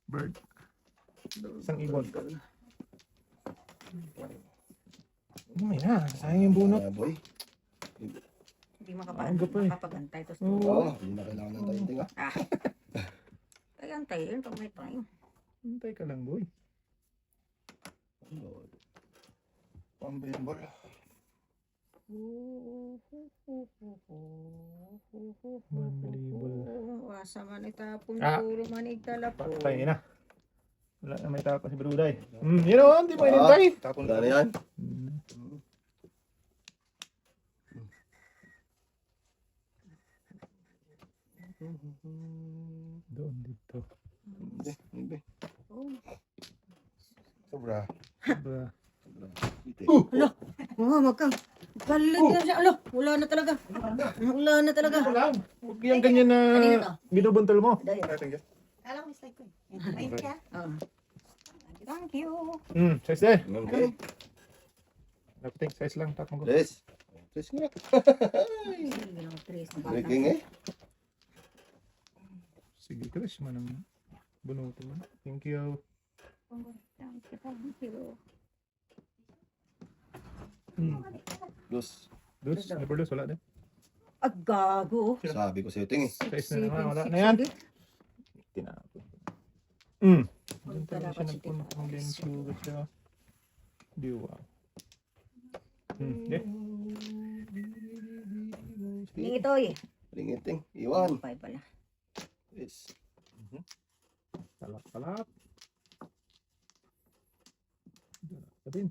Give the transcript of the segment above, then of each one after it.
Bird. Isang ibon. May na, sayang yung bunot. Boy. Hindi Aga pa eh. makapagantay. Tapos Oo. Hindi na kailangan ng tayo-ting ah. ay antayin pag may time. Hintay ka lang, boy. Pambembol. Unbelievable. Asa man itapon Ah. puro manig talapon. Patay na. Wala na may tapos si Bruday. Yun o, hindi mo inintay. Tapon na yan. Doon dito. Hindi. Oh. Sobra. Ba? Alo, magkang. Galit na siya. Alo, wala na talaga. Wala na talaga. Wala. Huwag yung ganyan na Kanina to? binubuntol mo. Dahil. Alam ko mistake ko eh. Thank you. Thank you. Size eh. Okay. Dapating size lang. Tapong ko. Tres. Tres nga. Breaking eh. Sige, Chris. Manang bunuto mo. Thank you. Thank you. Dos. Dos. Never dos. Wala din. Gago. Sabi ko sa'yo, ting eh. Size na naman. Wala na yan. Tinapon. Doon talaga siya nagpunta ng lensu. Siya. Diwa. Hindi. Hindi ito eh. Ringit ting. Iwan. Pay pala. Yes. Talap. Ito din.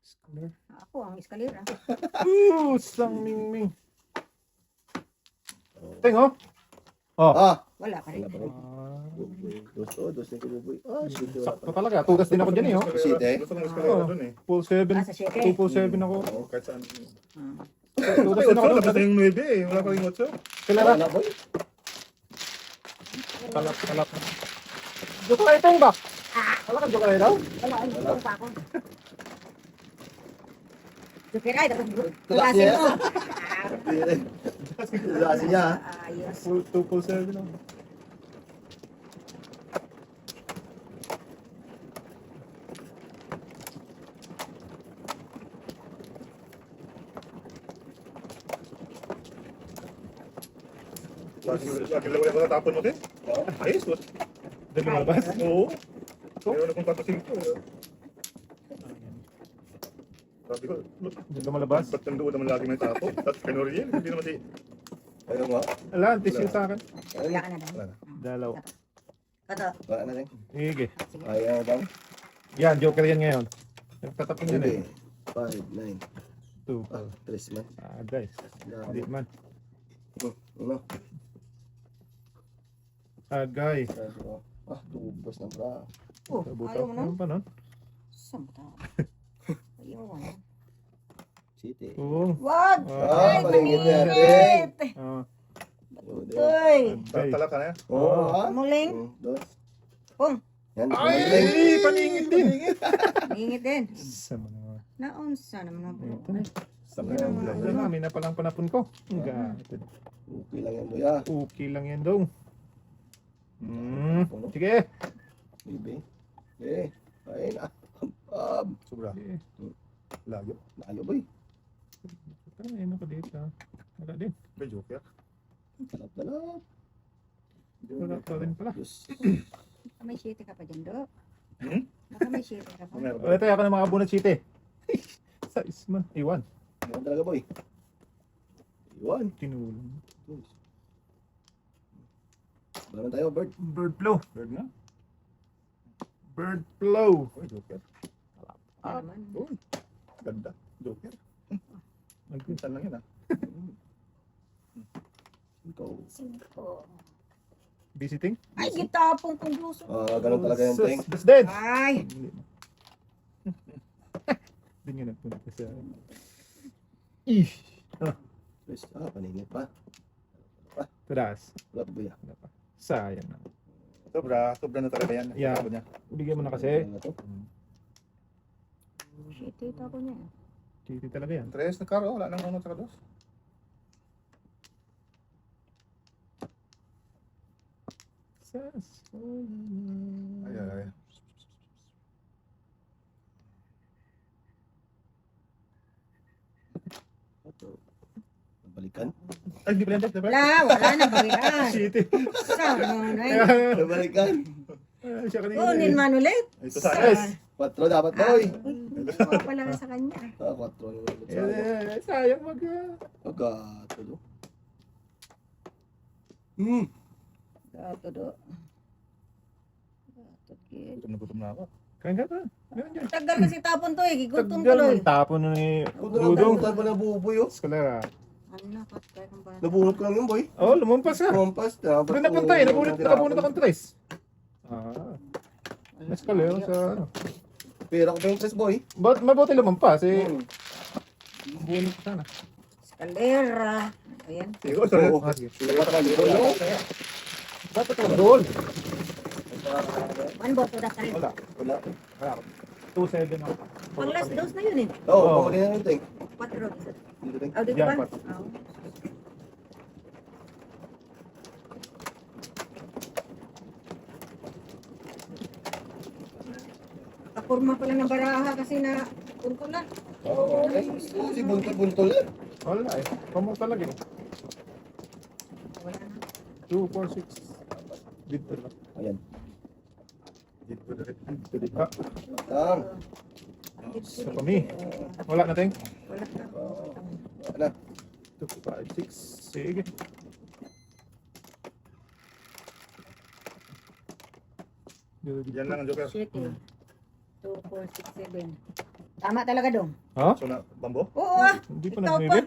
Scholar. Ako ang eskalera. Sang mingming. Ting oh. Wala pa rin. Wala pa rin. Dos. Dos na kinuboy. Shit. Sakto talaga. Tugas din ako dyan eh. Oh. Shit eh. Gusto ko eskalera doon eh. Full 7. Sa 7. 2 full 7 ako. Oo, kahit saan. Tugas Ay, din ako 8 doon. labas na yung 9 eh. Wala pa rin 8. Kailangan. Wala boy. Talap. Joke kayo ting ba? Wala ka joke kayo daw? Wala, hindi ko pa ako. Sukiray, tapos Tulak tugasin niya. mo. Lasi niya. Ayos. Full 2 full 7 ako. Lagi lang wala tapon mo din. Ayos boss. Doon lumalabas. Oo. Meron akong papasin ko. Sabi ko, Doon lumalabas. ba't nandoon naman lagi may tapo? Tapos kanoriel, hindi naman di. Ayun nga. Wala, tissue sa akin. Wala ka na daw. Wala na. Dalaw. Ito. Wala na rin. Sige. Ayaw daw. Yan, joker yan ngayon. Nagtatapin yan eh. Hindi. 5, 2. 9. Tres man. Guys. Hindi man. Ano? Guys. Tubos ng bra. Oh, ayaw mo na. Ano pa nun? Saan ba tayo? Ayaw mo na. City. Oo. Wag! Ah, Ay, malingit yan, pangingit! Ay. Ay, Talak ka na yan. Oo, ha? muling. Dos. Pong. Yan, Ay! kumaling. Paningit din! Pangingit din. Sama na. Naunsa naman ang Ito bro. na. Sama na. Wala na. May na palang panapon ko. Gatid. Okay lang yan, boy, ah. Okay lang yan daw. Sige. Bibi. Eh, kain ah. Sobra. Sige. Layo. Layo, boy. Ayun ako dito. Wala din. May joker. Talap. Wala pa rin pala. Dos. Baka may shitty ka pa dyan, Do. Hmm? Baka may shitty ka pa. Meron. Wala tayo ako ng mga bunot city. Size man. Iwan. Iwan talaga, boy. Iwan. Tinulong. Dos. Bala tayo, bird. Bird flow. Bird na. Bird flow. Uy, joker. Yan naman. Uy, ganda. Joker. Nagpinsan lang yan ah. Ikaw. Cinco. Visiting? Ay, gitapong kong gusto. Ganun talaga yung ting. Das din. Ay! Hindi nyo nagpunta sa... Ish! Tres. Paningit pa. Tadas. Wala pa, boy, ah. Sayang na. Sobra na talaga yan. Yeah. Sabi niya. Bigyan mo na kasi. Ano to? Shitty tapo niya. Titi talaga yan. Tres na karo, wala nang ano sa kados. Jesus. Ay, ay, ay. Balikan. Ay, hindi pala yan, diba? Wala na balikan. City. Saan na Balikan. Siya kanina. kunin man ulit. Ito sa Yes. 4 dapat boy. Kuha pala sa kanya. 4 yung ulit sa akin. Sayang mag... Pagkatulo. Gato do. Gato kid. Gutom na ako. Kain ka pa. Meron dyan. Tagal kasi tapon to eh. Gigutom Tagal tuloy. ng tapon na ni Kundo lang Dudong. tayo pa nabuboy oh. Eskalera. Ano patay kang ba? Nabunot ko lang yun boy. Oh, lumampas ka. Kumampas. Doon napunta eh. Nabunot akong tres. Eskalera sa ano. Pera ko pa yung tres boy. Mabuti lumampas eh. Bunot sana. Escalera. Ayan. Sige, Oo. Sige. Dapat Dapat doon. One bottle na kayo. Wala. Wala. 2-7 ako. Pang last dose na yun eh. Oo, pamali na yung ting. 4 isa. Dito ting. Oh, dito Yan, ba? pat. Oh. Kakurma pala ng baraha kasi na punto na. Oo, okay. Si buntol-buntol yan. Wala eh. Pamong talaga eh. Wala na. 2, 4, 6. Dito na. Ayan. Dito na rin. Ah, Tang. sa kami. Wala na ting. Wala na. Ano? 2, 5, 6. Sige. Yan lang ang joker. Shit eh. 2, 4, 6, 7. Tama talaga dong. Ha? So na, bambo? Oo ah. Hindi pa Ikaw nag-maybe?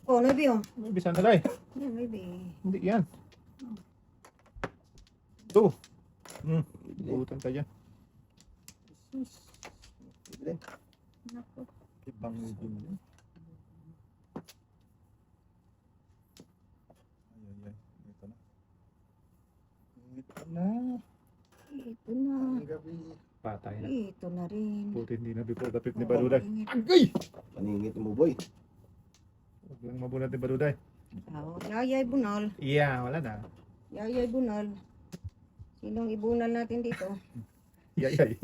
Oh, maybe oh. Maybe sana tayo. Yeah, maybe. Hindi yan. 2. Buutan ka dyan. Naku. Ibang din yun. Ay, ay, ay. Ito na. Ito na. Ito na. Ang gabi. Patay na. Ito na rin. Buti hindi na before dapit ni Baluday. Agay! Paningit mo boy. Huwag lang mabunat ni Baluday. Oh, yayay bunal. Yeah, wala na. Yayay bunal. Sinong ibunal natin dito? Yay.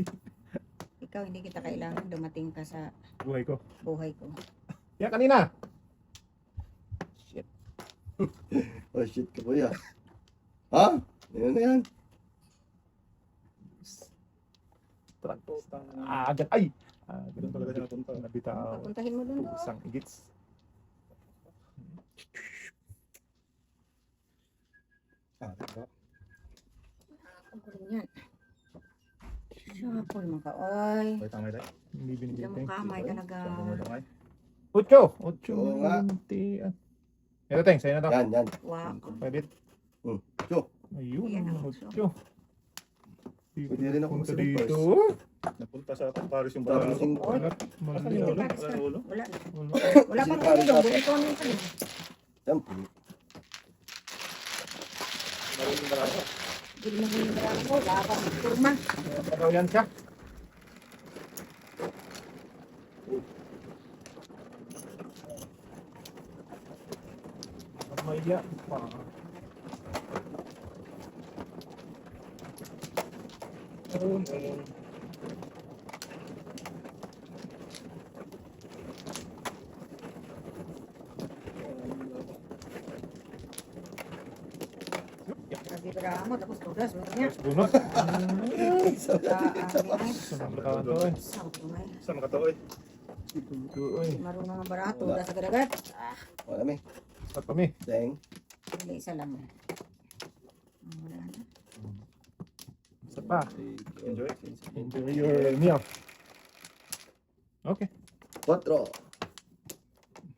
Ikaw, hindi kita kailangan dumating ka sa Buhay ko. buhay ko. Yan kanina. Oh shit ka boy ah. Ha? Yan na yan. Agad. Ay! Doon talaga siya napunta. Nabitaw. Papuntahin mo dun doon. Isang igits. Ah, diba? Ang gulo yan. Siyapol mga ka-oy. May tamay tayo. Hindi Hindi mo binibigay. kamay talaga. Saan mo tamay? Ocho! Ocho. Oo nga. Ito, Teng. Sa'yo na to. Yan. Wow. Pwede. Cho. Ayun. Yan ang Ocho. Pwede rin ako Punta mag-slippers. dito. Napunta sa Paris yung Tapos barang. yung Wala. Asan Mali. yung ulo? Wala. Wala yung ulo? Wala na. Wala. Wala pang ulo doon. Buti ko ano pa. sampu. Maraming barang. Hindi mo hinihirang ko. Wala pang kurma. Pagaw yan siya. Maya pa. Nagibira mo. Tapos tugas mo niya. Bunot. Ay, Sunang batato eh. Saan makataoy? Ito eh. marunong ang barato. Tugas agad-agad. Wala mi. At kami. Deng. Hindi, isa lang. Wala na. Isa pa. Enjoy. Enjoy your meal. Okay. 4.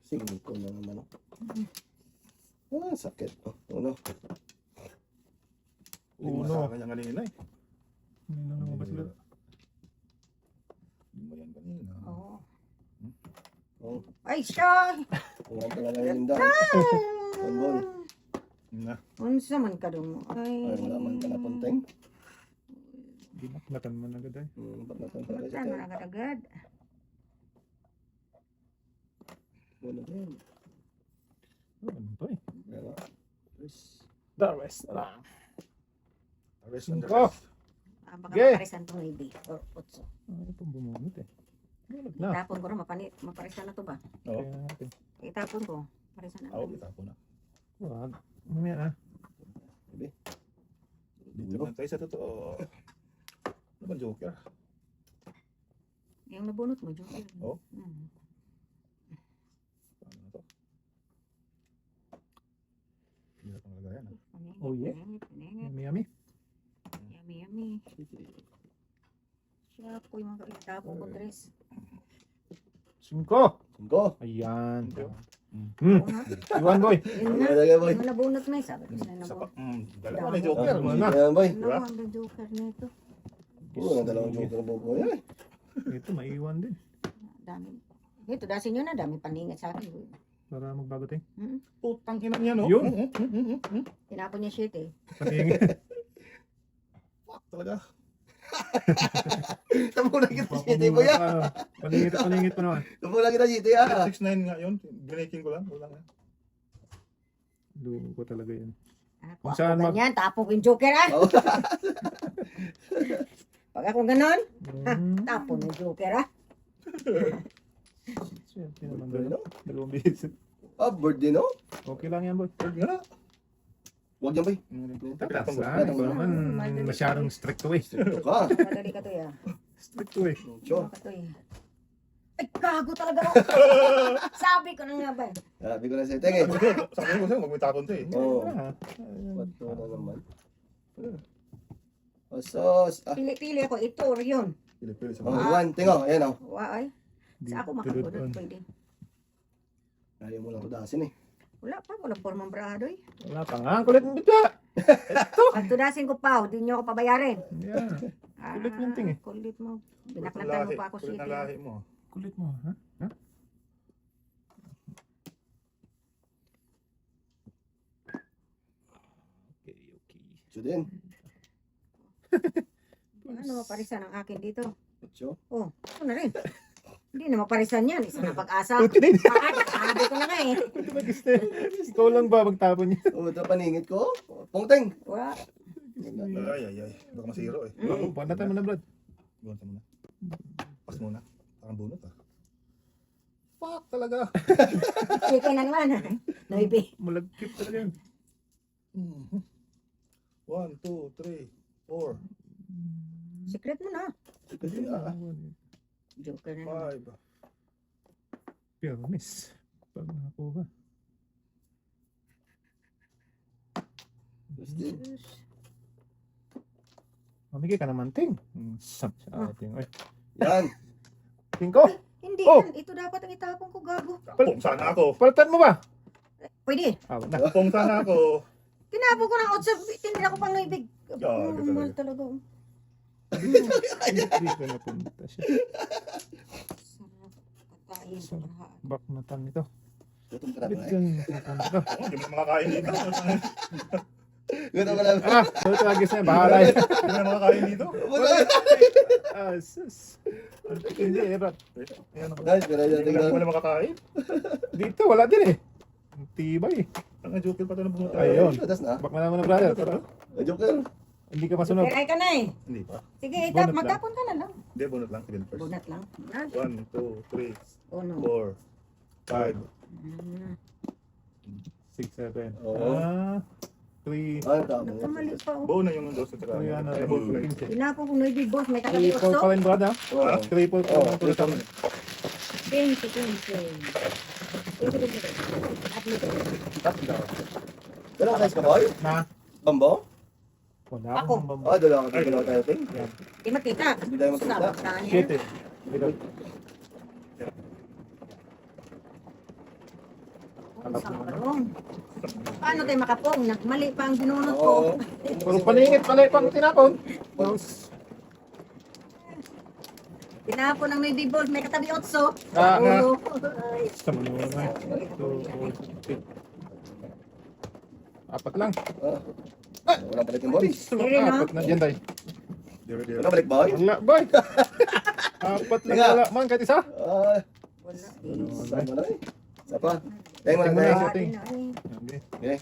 5 na naman. Ah, sakit. Uno. Hindi mo Uno. sa akin yung kanina eh. Hindi na lumabas sila. Hindi mo yan kanina. Oo. Oh, Ay, siya! wala talaga yung dam. Bonbon. Na. Unsa man ka doon? Ay, wala man ka na punteng. Ginaklatan man agad eh. Ba't natin talaga siya Saan man tayo? agad-agad? Wala na yan. Ano to eh. Wala. The rest na lang. Rest on the Cinco. rest. Baka Okay. maparisan itong 9 or 8. Ano itong bumunot eh? Bumunot na. Itapon ko rin, maparisan na to ba? Oo. Kaya natin. Itapon ko, parisan na. Oo, itapo na. Wag. Mamaya na. Dito na tayo sa totoo. Ano ba, Joker? Yung nabunot mo, Joker. Oo. Hmm. Paano na to? Hirap ang lagayan. ah. Paningit, Oh, yeah. paningit. Yummy, yummy. Yummy, yummy. Siya po yung mga itapon ko, Tres. 5. 5. Ayan. Oo nga. Iwan, boy. Yun na. Lagay, boy. Yung nabunot na eh, sabi ko sa'yo Isa nabunot. pa. Dalawa na Joker. Wala na. Ayan, boy. Ano ang Joker nito? Oo, ang dalawang joker ang bubuhay. Ay. Ito, maiwan din. Dami. Ito, dasin nyo na, dami paningit sa akin. Para magbago tayo. Hmm. Putang ina niya, no? Yun. Tinapon niya shit eh. Paningit. Fuck talaga. Tapunan kita GT, boy. Paningit pa naman. Tapunan kita GT, ah. 6-9 nga yun. Binaking ko lang. Wala nga. Lugo ko talaga yun. Kung Kung saan ako mag- ganyan, tapon ko yung Joker ah. Oo. Pag ako ganon, Mm. tapon yung Joker ah. Swerte naman Bird, dalawa. no? Dalawang beses. Ah, bird din, no? Okay lang yan, boy. Bird nga. Huwag yan, boy. Tatas Tapos, na. Ikaw naman masyadong strict to eh. Ito ka. Madali ka to ya. Strict to eh. Sure. Ka to eh. Ay, gago talaga ako. Sabi ko na nga ba eh. Sabi ko na sa'yo, Teng, eh. Sabi ko sa'yo, magmitapon to eh. Oo. Ah, Ba't na naman? Osos. Ah, Pili-pili ako, ito or yun. Pilipili sa oh, mga. Iwan. Tingo, ayan, oh. Ay, di sa ako tulad makapulot, on. pwede. Ayaw mo lang tudasin, eh. Wala pa, walang formang brado eh. Wala pa nga. Ang kulit mo bigla. Pag tudasin ko pa, di nyo ako pabayarin. Yeah. Kulit yung ting eh. Kulit mo. Kulit ng Binaklatan mo lahi. pa ako Kulit city. ng lahi mo. Kulit mo, ha? Ha? Okay, okay. Ocho din. Ano maparisan ang akin dito? Ocho. Oh, ako na rin. Hindi na maparisan yan. Isa na pag-asa. Puti din. Sabi ko na nga eh. Ito mag-stay. Ikaw lang ba magtapon niya? Oh, ito paningit ko. Pongteng. Wala. Ay, ay, ay. Baka masiro eh. Oh, panatan mo na, Brad. Bunta muna. Pas muna. Parang bunot ah. Fuck talaga. Chicken na naman. Noibi. Malagkip talaga yun. 1, 2, 3, 4, Secret mo na. Kasi, Joker na naman. 5. Pero miss. Pag nakakuha. Mamigay ka naman, Ting. Sab sa ating. Ay, Yan. Tingko! Hindi Oh. yan. Ito dapat ang itapon ko, gago. Pong sana ako. Palitan mo ba? Pwede. Ah, na. Pong sana ako. Tinapon ko ng otsa. Tinira ko pang noibig. Gago talaga. Mahal talaga. Hindi ko napunta siya. Sarap. Katayin sa lahat. Back na tan ito. Gutom ka na Bit ba, eh? kan napunta. Oh, hindi mo na makakain dito. Gutom ka na ba? Ah, so ito agis na. Bahala yan. Hindi mo na makakain dito. Ah, sus. Hindi, eh, Brad. Ayan ako. Guys, pero yan, Hindi mo tingnan. na makakain. Dito, wala din eh. Ang tibay eh. Ang joker pa ito na pumunta. Ayun. Tatas na. Back na naman na, brother. Tara. Ah, Joker. Hindi ka masunod. Pero ay ka na eh. Hindi pa. Sige, Bunot lang. magtapon ka na lang. Hindi, bunot lang. Civil first. Bunat lang. 1, 2, 3, Oh no. 4, 5. Mm. 6, 7. Oo. Ah, 3. Ah, tama. Nagkamali pa oh. Buo na yung dos at saka. Uy, ano, Ay, buo na yun. 15. Tinapon ko noibig, boss. May katabi Triple gusto. pa rin, brother. Oo. Triple pa Oo, rin. Tuloy kami. 20. At least. Dala ka ka, boy? Na? Bambo? Wala Ako. akong bamba. Ah, dala ka tayo, Teng. Di makita. Hindi tayo magkita. Sabak niya. Shit eh. Dito. Paano tayo makapong? Mali pa ang binunod ko. Oo. Puro paningit pala pang tinapon. Tinapon ang may big balls, may katabi otso. Ah, nga. Oo. Sa mga na. 2, 4, 6. Apat lang. Ah, walang balik yung boy. Apat na dyan, day. Dire, dire. Walang balik, boy? Wala, boy. Apat lang Nga. wala man, kahit isa. Ah, Wala. sama na eh. Isa pa. Teng mo na, Tingnan mo Teng. na. Ating. Ay, Okay. Okay.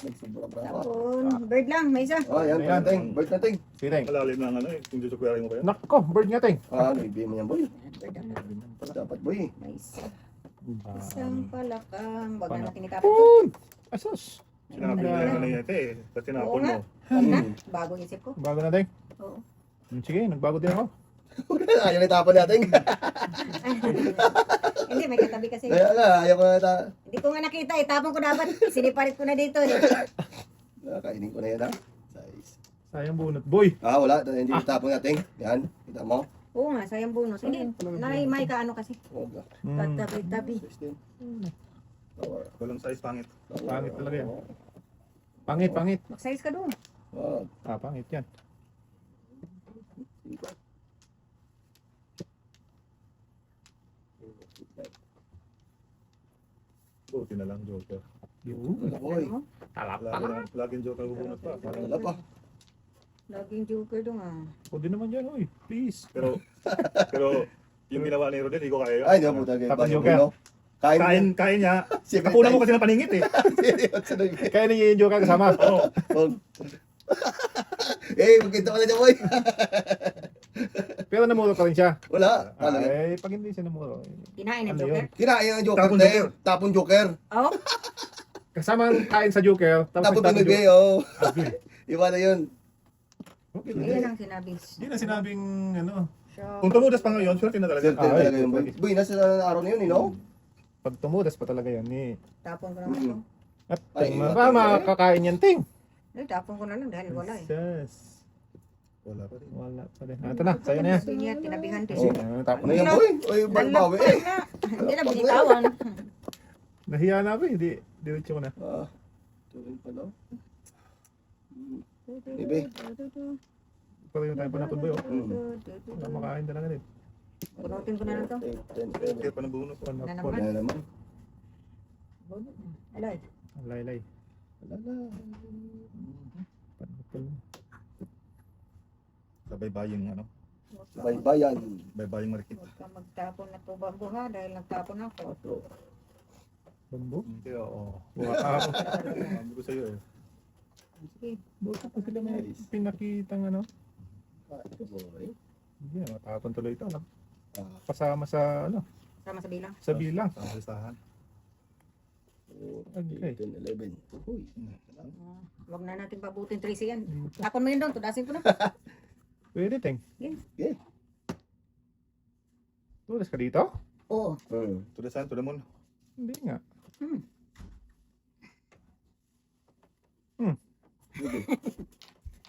Nagsubra pa ako. Tapon. Bird lang, may isa. Oh, yan. Ayan. Ting. Bird na ting. Sige, Teng. Malalim ng ano eh. Kung dito mo kayo. Nako, bird nga, Teng. Ibigay mo yan, boy. Bird lang. Dapat, boy. May isa. Isang palakang. Wag na natin itapon to. Pun! Asos! Sinabi na yung ano yun eh. Sa tinapon Oo nga. mo. Wag na. Bagong isip ko. Bago na, Teng. Oo. Sige, nagbago din ako. Ayaw na itapon natin. Hindi, may katabi kasi. Kaya nga, ayaw ko na itapon. Hindi ko nga nakita. Itapon ko dapat. Sinipalit ko na dito. Kainin ko na yan, ha? Size. Sayang bunot. Boy! Wala. Hindi itapon natin. Yan. Kita mo. Oo nga, sayang bonus. Hindi, may kaano kasi. Huwag. Katabi-tabi. 16. Power. Walang size pangit. Pangit talaga yan. Pangit, pangit. Mag-size ka doon. Wag. Pangit yan. Buti na lang Joker. Boy. Ano mo? Laging Joker bubunot pa. Wala pa. Laging joker doon ah. Pwede naman dyan, oy. Please. Pero yung ginawa ni Rodel, hindi ko kaya yun. Ay, hindi mo talaga. Tapos Basta, Joker. no? Kain. Kain niya. Siyempre, Kapunan ko kasi ng paningit eh. Kaya niya yung joke kasama. Oo. Magkita ka na dyan, boy. Pero namuro pa rin siya. Wala. Talaga. Ay, pag hindi siya namuro. Kinain ng Ano joker. yun? Kinain ang Joker. Tapon te. Joker. Tapon Joker. Oo. Kasama ang kain sa joker. Tapon nagtapon pinagay, joker. oh. Agree. Iba na yun. Ayun ang sinabi. Hindi na sinabing ano. Siya. Kung tumudas pa ngayon, swerte na talaga. Swerte talaga yun, boy. Boy, nasa araw na yun, no? Pag tumudas pa talaga yan eh. Tapon ko naman ito. At Ay, Ting, iba ba talaga. makakain yan, Ting? Ay, tapon ko na lang dahil wala eh. Yes. Wala pa rin. Wala pa rin. Ito na, sa'yo na yan. Gusto niya, tinabihan din. Oh. Tapon Ano na yan, yan. boy? Oy, balbawi eh. Hindi na binitawan. Nahiya na ba? Hindi. Diretso ko na. Tuloy pa daw. Ibe. Pero yung tayo pa napod ba yun? Mm. Wala makain talaga din. Punutin ko na lang to. 8, 10, 11. Kaya pa nabunot. Panapod. naman. Wala naman. Alay. Laylay. Wala na. Panapod. Sabay-baying ano. Baybayan. Baybaying marikit. Huwag ka magtapon na to bambuha dahil nagtapon ako. Bambu? Kaya oo. Buka ako. Sabi ko sa'yo eh. Sige. Buka pa sila may pinakitang ano. Boy. Hindi na, matapon tuloy ito. Pasama Ah, sa ano, Sama sa bilang. sa bilang. Sa listahan. 8, 10, 11. Uy. Huwag na natin pabutin 13 yan. Tapon mo yun doon. Tudasin ko na. Pwede, Ting. Okay. Tulas ka dito? Oo. Tudasan, tudamon. Hindi nga.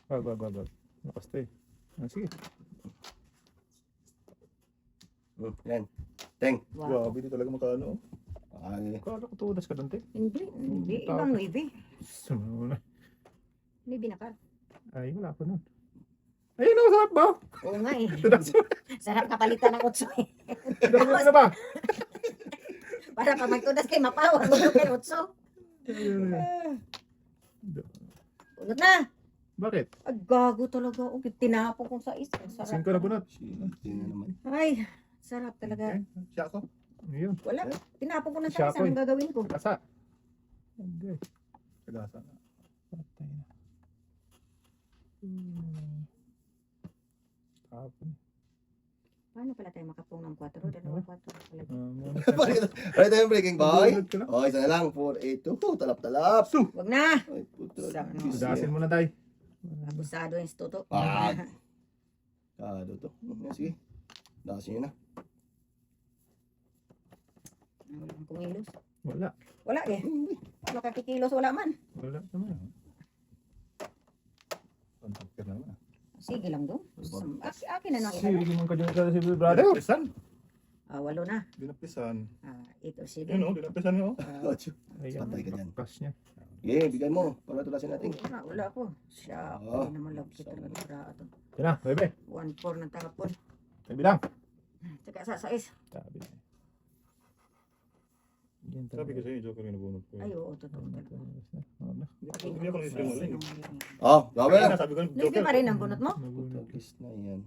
Wag. Nakaste. Sige. Yan. Teng. Wow. Grabe, di talaga makano. Ay. Kala ko tulas ka doon, Ting. Hindi. Ibang nuibi. Sumuna. Nuibi na ka. Ay, wala ko nun. Ayun ako, sarap ba? Oo nga eh. Tulas mo. Sarap kapalitan ng utso eh. Tulas mo na ba? Para pag magtudas kay mapawa. Gusto kay utso. Unod na. Bakit? Ay, gago talaga. Oh, tinapo ko sa isa. Sarap. Singko na bunot. Sino naman? Ay, sarap talaga. Siya ako. Ayun. Wala. Tinapo ko na Siya sa isa. ako eh. Anong gagawin ko? Kasa. Okay. Kagasa. Patay na. Tapon. Paano pala tayo makapong ng 4? Dalawa 4 pala. Right tayo breaking boy. Bunot ka na. Okay, isa na lang. 4, 8, 2. Talap-talap. Huwag na. Ay, puto. Sa ano? Tudasin mo na, Tay. Abusado yung toto. Kado to. Sige. Dasin nyo na. Walang kumilos. Wala. Wala eh. Paano kakikilos? Wala man. Wala naman. Pantagkir naman. Sige lang doon. Akin na nang Sige, ilan. naman ka dyan sa si brother. Dinapisan. 8 na. Dinapisan. 8 o 7. Yun o, dinapisan nyo. Ocho. Ayan, Patay ka dyan. pagkas niya. Okay, bigay mo. Para tulasin natin. Wala ko. Siya Oh. ako naman love kita talaga para ito. Yan na, bebe. 1-4 ng tapon. May bilang. Tsaka sa 6. Sabi. Yan Sabi ko sa'yo, Joker yung nabunot ko. Ay, oo, totoo talaga. Hindi ako nag-stream ulit. Oh, gabi. Sabi ko, Hindi Joker. pa rin ang bunot mo? Kiss na yan.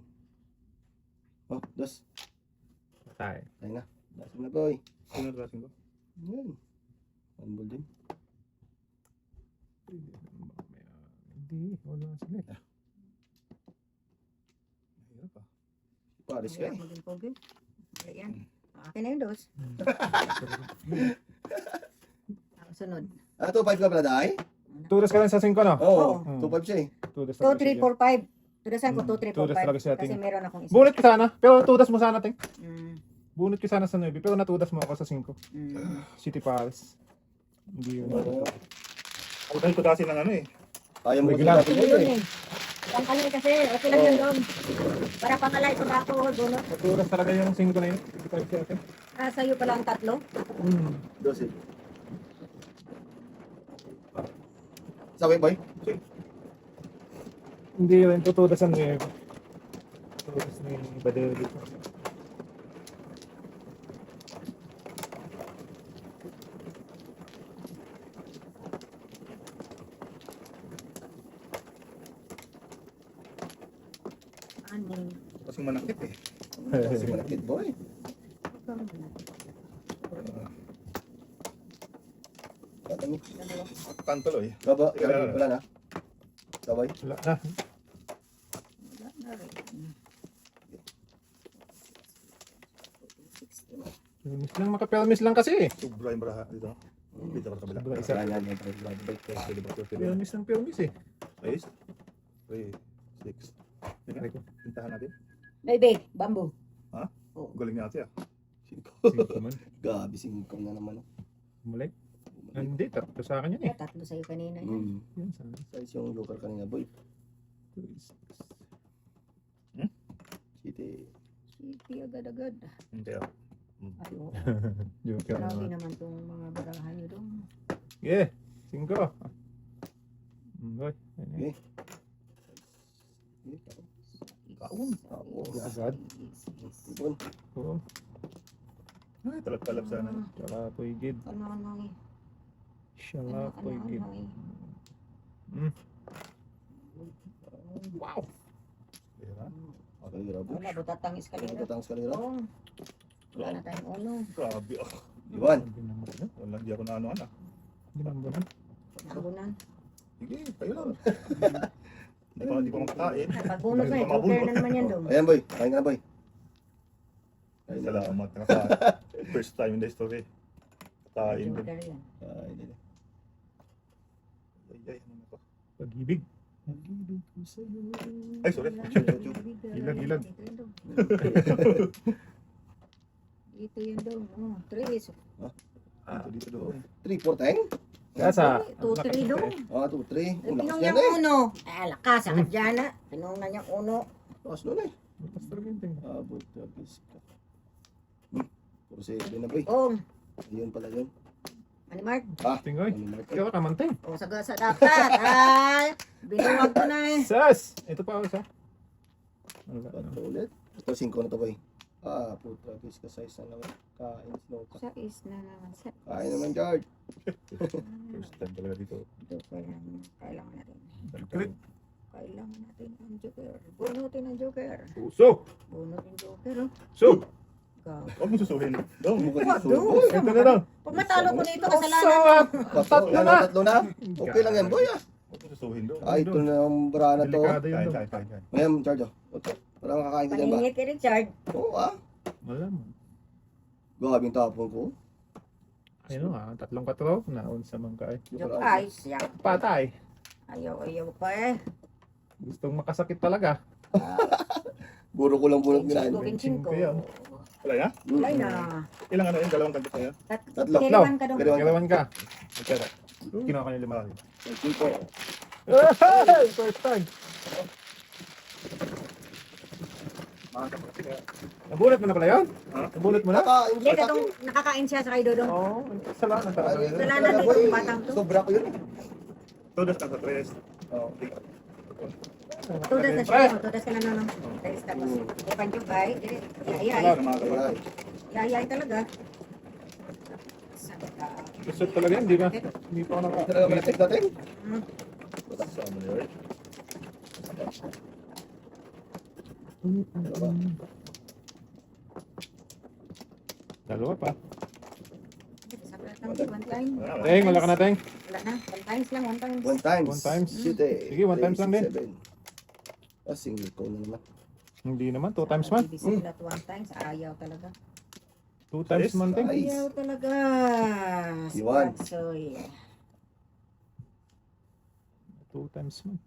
Oh, dos. Patay. Tayo na. Dasin na boy. Sino tudasin ko? Yan. Humble din. Hindi, wala sila. Mahirap ah. Paris ka Hirap eh. maging pogi. Ayan. Akin na yung dos. Ang sunod. Ah, 2.5 ka pala, Day? Tudas ka lang sa 5, no? Oo, Oo. 2.5 siya eh. Tudas 2, 3, 4, 5. Tudasan ko 2, 3, 4, Tudas talaga siya, 5. Kasi ting. meron akong isa. Bunot ka sana, pero tudas mo sana, ting. Mm, Bunot ka sana sa 9, pero natudas mo ako sa 5. mm. City Paris. Hindi yun. Oo. Ako dahil ko dasi ng ano eh. Kaya mo Regular. kasi Sige yun eh. Ang kalay kasi, okay lang yun doon. Para pangalay sa bako, bunot. Tudas talaga yung 5 na yun. City Paris siya, ting. Ah, sa'yo pala ang tatlo. Dosi. Sabi, boy? Hindi rin tutudas ang 9. Tudas ni Badeo dito. Ano? Kasing manakit eh. Kasi malapit, boy. Tatami. Kantulo eh. Baba, wala na. Sabay. Wala na. Wala na rin. Pelmis lang, makapelmis lang kasi eh. Sobra yung baraha dito. Dito ka sa kabila. Sobra isa. Yan, yan, yan. Pelmis lang, pelmis eh. Ayos. 3, 6. Pintahan natin. Baby, bamboo. Galing niya ate ah. 5 man. Gabi, singkong na naman. Bumalik. Hindi, tatlo sa akin yun eh. Tatlo sa'yo kanina yan. Yan, sana. Size yung joker kanina, boy. 2 is 6. City. Sige, agad-agad. Hindi ah. Ayo. Joker Grabe naman. naman tong mga barahan nyo doon. Yeah, 5. Boy, ayun eh. Kaun. Agad. Ipon. Oo. Ay, talap-talap sana. Tsaka tuigid. Ano, eh. Shala, tuigid. eh. Wow! Diba? Okay, grabe. Wala, butatangis ka rin. Butang sa kanila. Oo. Wala na tayong uno. Grabe ah. Iwan. Wala, hindi ako na ano. Ginambanan. Nabunan. Sige, kayo lang. Hindi pa makakain. Pagbunod na eh. Joker na naman yan doon. Ayan, boy. Kain ka na, boy. Kain na. Salamat. Nakakain. First time in the story. Kain din. Joker yan. Kain na. Ay, ano na to? Pag-ibig. Ay, sorry. Ilag. Dito yun doon. Dito yun doon. Oh, 3. Dito doon. 3, 4, 10? Kasa. 2, 3 doon. Ah, 2, 3. Ang lakas Pinong niyan niyang eh. uno. Lakas. Sakit dyan na. Pinong na niyang uno. Lakas nun eh. Butas talaga yung ting. Abot na biska. Puro sa na, boy. Oh, Ayun pala yun. Animart. Tingoy. Ikaw ka kamantay. O, sa dapat. Ay, binuwag ko na eh. Sas! Ito pa isa. Wala na. Ito ulit. Ito, 5 na to, boy. Ah, putra, biska size na naman. Kain, slow ka. Sa is na naman. Sa Kain naman, George. First time talaga dito. Joker yan. Kailangan natin. Crit. Kailangan natin ang Joker. Bunutin ang Joker. Puso! Bunutin ang Joker. Oh. So! Ikaw. Huwag mo susuhin. Dong. Bukod Wag, yung do. Ito na lang. Pag matalo ko nito, kasalanan mo. Sawat! Tatlo Tatlo na! Tatlo na. Okay lang yan, boy, ah. Huwag mo susuhin dong. Ay, ito na ang brana to. Delikado yun Kain, doon. kain, kain, kain. Ngayon, George, oh. Ito. Para makakain ka dyan ba? Paningit kay Richard. Oo, ah. Wala mo. Gabing tapon ko. Ayun nga, 3-4. Naon sa mangkay. Joke ay, siya. Patay. Ayaw pa eh. Gustong makasakit talaga. Buro ko lang bunot nila. Cinco. yan. Wala na? Wala na. Ilang ano yun? Dalawang kanto kaya? Tatlo. Kailangan ka doon. Kailangan. Kailangan ka. Magkara. Kinuha ka niya 5. Cinco. Hey! First time. Nabunot mo na pala yun? Ha? Nabunot mo na? Nakain Hindi, katong nakakain siya sa kay Dodong. Oo. Salamat talaga. Salamat dito yung batang to. Sobra ko yun. Todas na sa tres. Oo. Tudas na siya. Tudas ka na naman. Tapos tapos. Ipan yung bay. Yayay. Ayan. Yayay talaga. Sabi ka. Gusto talaga yan, di ba? Hindi pa ako Talaga ba na-check natin? Sama niyo eh. Dalawa pa. One time. Teng, wala ka na, Teng. Wala na. One times lang, one times. One times. One times. Shit eh. Sige, one times lang din. 7. Single ko na naman. Hindi naman, 2 times man. Bibisip na one times. Ayaw talaga. 2 times man, Teng. Nice. Ayaw talaga. Iwan. So, yeah. 2 times man.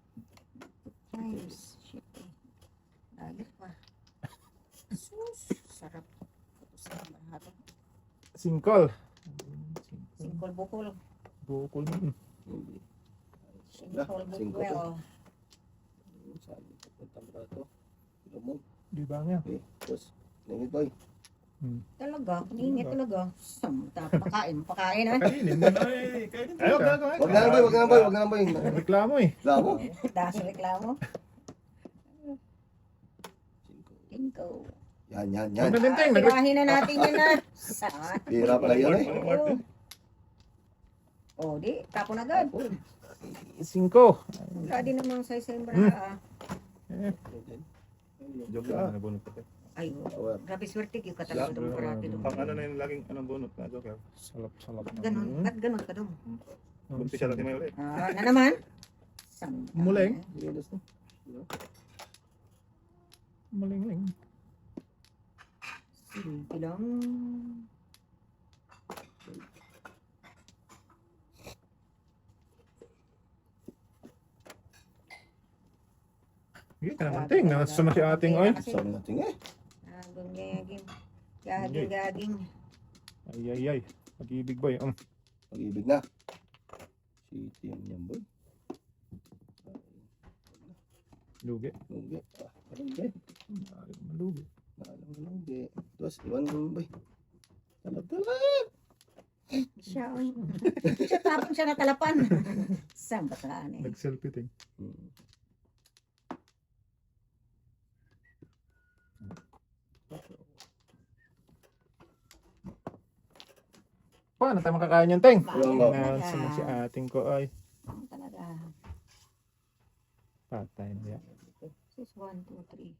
Times. Shit eh. Lagi pa. Sus. Sarap. Sarap ba ito? Singkol. Singkol bukol. Bukol man. Singkol singkol bukol. Saan ito? Puntang ba ito? Lumog. Di ba nga? Okay. Tapos, nangit boy. Talaga. Kaningit talaga. Samta. Pakain ha. Kainin mo na eh. Kainin Wag na lang boy, wag na lang boy, wag na lang boy. Reklamo eh. Labo. Dahil sa reklamo. Cinco. Yan. Huwag na din, Teng. Tirahin na natin yan na. Saan? Hirap na yun eh. O, di. Tapon agad. 5. Wala din namang sa yung bra. Joke lang, nabunot ko. Ay, grabe swerte yung katalaga doon parati doon. Pang ano na yung laging anong bunot na joke. Salap. Ganon. Ba't ganon ka doon? Bunti siya natin may ulit. Na naman? Samta. Muling. Lilos na. Maling. Sige lang. Sige ka naman, Teng. Nasama si ating oy. Sabi natin eh. Gaging. Ay. Pag-ibig boy. Pag-ibig na. City yan boy. Lugi. Lugi. Lugi. Malugi. Lugi. Tapos, iwan mo boy. Talag. Siya, siya tapon siya na talapan. Saan ba taan eh? Nag-selfie, Teng. Paano tayo makakain yan, Teng? Nasama si ating ko ay. Talaga. Patay na yan. 6, 1, 2, 3,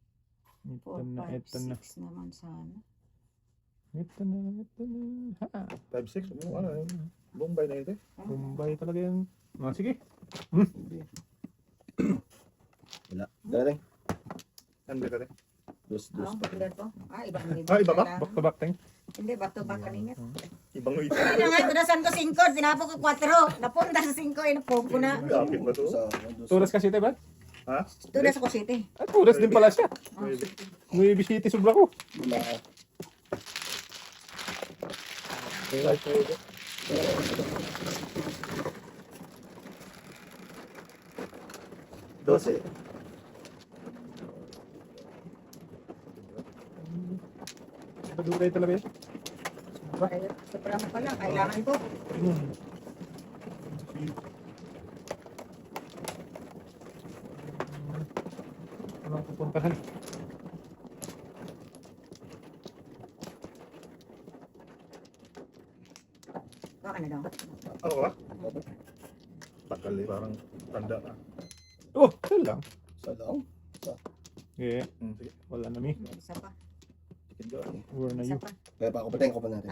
Ito 4, na. 5, 6 naman sana. Ito na. Ha? 5-6, ano yun? Bombay na ito eh. Bombay talaga yan. Sige. Wala. Galing. Andre ka rin. Dos Oh, pa. ilan po? Ibang Iba ba? Back to back, Teng. Hindi, back to back kanina. Ibang ulit. Hindi nga, tunasan ko 5, tinapo ko 4. Napunta sa 5, inupog ko na. Lapit ba to? Turas kasi, tayo ba? Ha? Tunas ako City. Ay, turas din pala siya. Pwede. Nuevi City, sobra ko. Wala. Pwede. Dose. Padugay talaga yan. Sobrang pala, kailangan ko. Anong pupuntahan? Ano daw? Ako ba? Tagal eh, parang tanda na. Oh, ito lang. Sa lang. Yeah, Sige, wala na mi. Isa pa. chicken doon. Where na Isa you? pa. Kaya pa ako patay ko pa natin.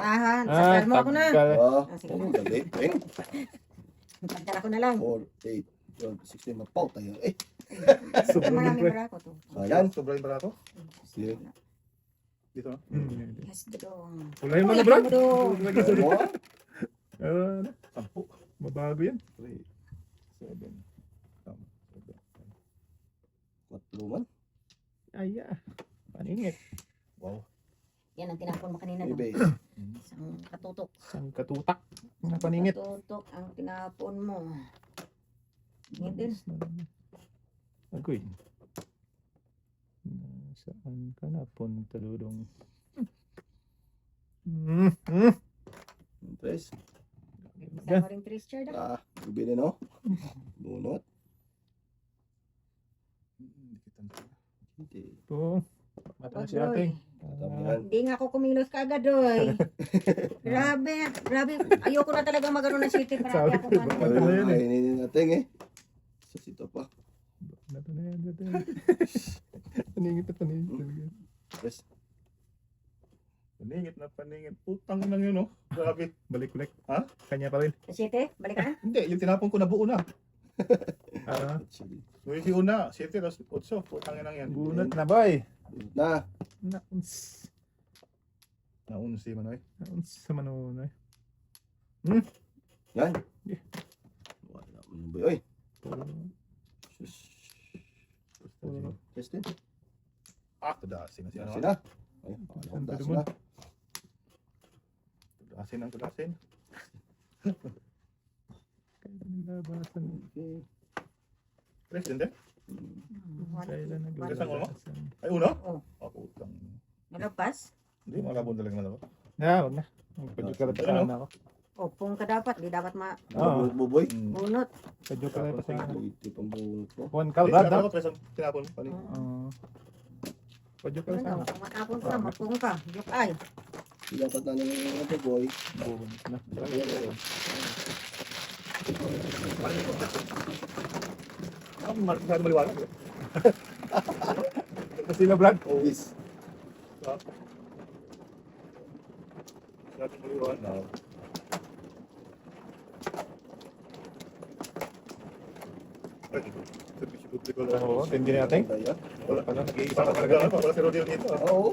Sakal mo ako na. tagal. Sige. Dali. Peng. Pagdala ko na lang. 4, 8, 12, 16. Mapaw tayo. Eh. Sobrang Marami pre. para ako to. Ayan. Sobra yung barato? Sige. Dito na. Yes, dong. Ulahin mo na, bro. Mo. Sampu. Mabago yan. 3, 7, 4 man. Ay, paningit. Wow. Yan ang tinapon mo kanina. No? Maybe. Isang katutok. Sang katutak. Mga paningit. Katutok ang tinapon mo. Ingit din. Agoy. Nasaan ka na punta, Dudong? Tres. Kasama rin Tris Chard. Gabi din no? Bunot. Hindi. Ito. Mata na si ating. Tamihan. Hindi nga ako kumilos kaagad, doy. Grabe. Ayoko na talaga magano ng city. Marami ako man. Mata na yan eh. Kainin natin eh. Sa sito pa. Mata na yan. Paningit na paningit talaga. Tres. Paningit na paningit. Putang nang yun, oh. Grabe. Balik ulit. Ha? Kanya pa rin. Siyete, balik ka na. Hindi, yung tinapon ko na buo na. Ah, Yung si una, 7, tapos 8. Putang nang yan. bunot na boy. Na. Nauns. Naunsi man, eh. Nauns sa manunoy. Yan. Yeah. Wala mo yung boy. Oy. Sus. Puro. Tested. Ah, tudasin na siya. Sina. Ay, Ang taas mo. na. Tudasin ang tudasin. Labasan. Okay. Presidente? Kailan Kasang ulo? naglabasan? Ay, uno? Oh. Ah, putang. Nalagpas? Hindi, malabon talaga na ako. Huwag na. Magpadyo na ako. Opong ka dapat, di dapat Oo. Buboy. bunot. Padyo ka na pa sa Ito pang bunot ko. One Hindi, kalbad tinapon na. ko, presang tinapon. Panig. Padyo ka Ano, sana. matapon ka, mapung ka. Joke ay. Dapat na ng ito boy. Bunot na. Ah, masyado maliwanag. Kasi na Brad. Yes. Masyado maliwanag. Ay, servisyo publiko lang. Oo, tindi natin. Wala ka na, nag-iisa ka talaga. Wala si Rodeo dito. ah. Oo.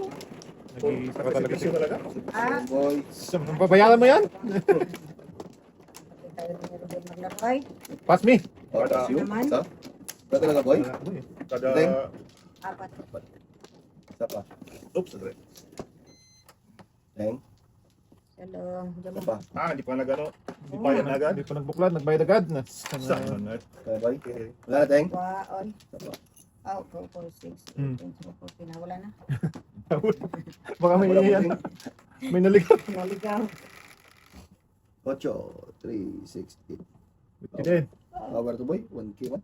Nag-iisa ka talaga. Servisyo talaga. Ah, Boy. Pabayaran mo yan? tayo ni Ruben maglakay. Pass me. Tapos yun. Naman. Isa. Ba talaga boy? Wala mo eh. Kada... Deng. Apat. Isa pa. Oops, sorry. Deng. Hello. Diyan Isa mo. pa. Ah, hindi pa nagano. Hindi pa yan agad. Hindi pa nagbuklad, nagbayad agad na. Saan na? Kaya boy. Wala na Deng. Waon. Isa pa. Oh, 4, 4, 6, Hmm. 8, 10, 14. Wala na. Baka may Wala yan. mo, Deng. May naligot. Naligaw. 8, 3, 6, 8. Buti din. Power to boy. 1K man.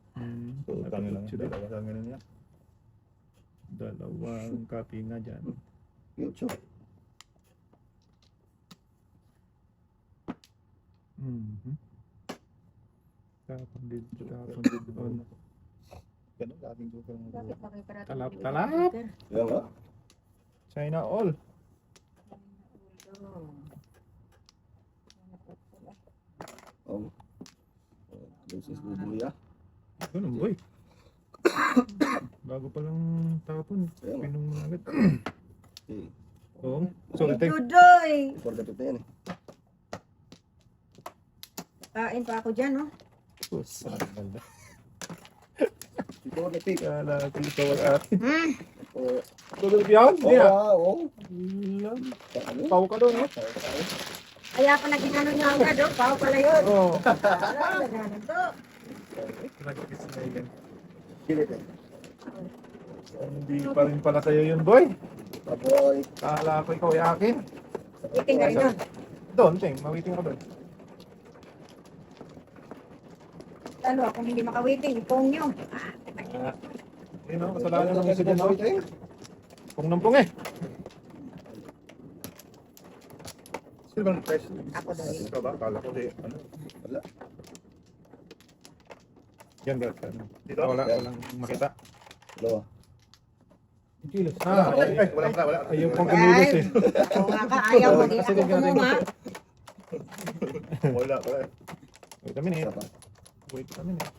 Utang lang. Dalawa sa ganun niya. Dalawang copy nga dyan. 8. Tapon din on. Ganun, laging joker ng Bakit pa kayo parating? Talap, talap. Yan nga. China all. Oh. Dosis buboy ah. Ganun boy. Bago pa lang tapon. Kaya nga. Pinong mo na agad. Okay. Oo. Sorry, thank. Tudoy! For the na yan eh. Kain pa ako dyan, oh. For the pick. Kala ko ikaw ang atin. Hmm. Oh. Tulog yan? Hindi na. Oo. Ilang. Ano? Pau ka doon, no? Kaya pala ginano niya agad, oh. Pao pala yun. Oo. Ah, ganun to. Nag-kiss na yan. Kilit eh. Hindi pa rin pala sa'yo yun, boy. Baboy. Kala ko ikaw ay akin. Iting ka rin doon. Doon, ting. Mawiting ka doon. Lalo akong hindi makawiting, ipong nyo. Yun o, kasalanan ng isa dyan, no? Pong nampong eh. Sino bang price? Ako daw. Ikaw ba? Kala ko di. Ano? Wala. Yan, guys. Dito? Walang makita. Dalawa. Kilos. Ah, Ay, wala pala, wala. ay, yung pang kumilos eh. Oo nga ka, ayaw mo din ako kumunga. Wala pala. Wait a minute. Isa pa. Wait a minute.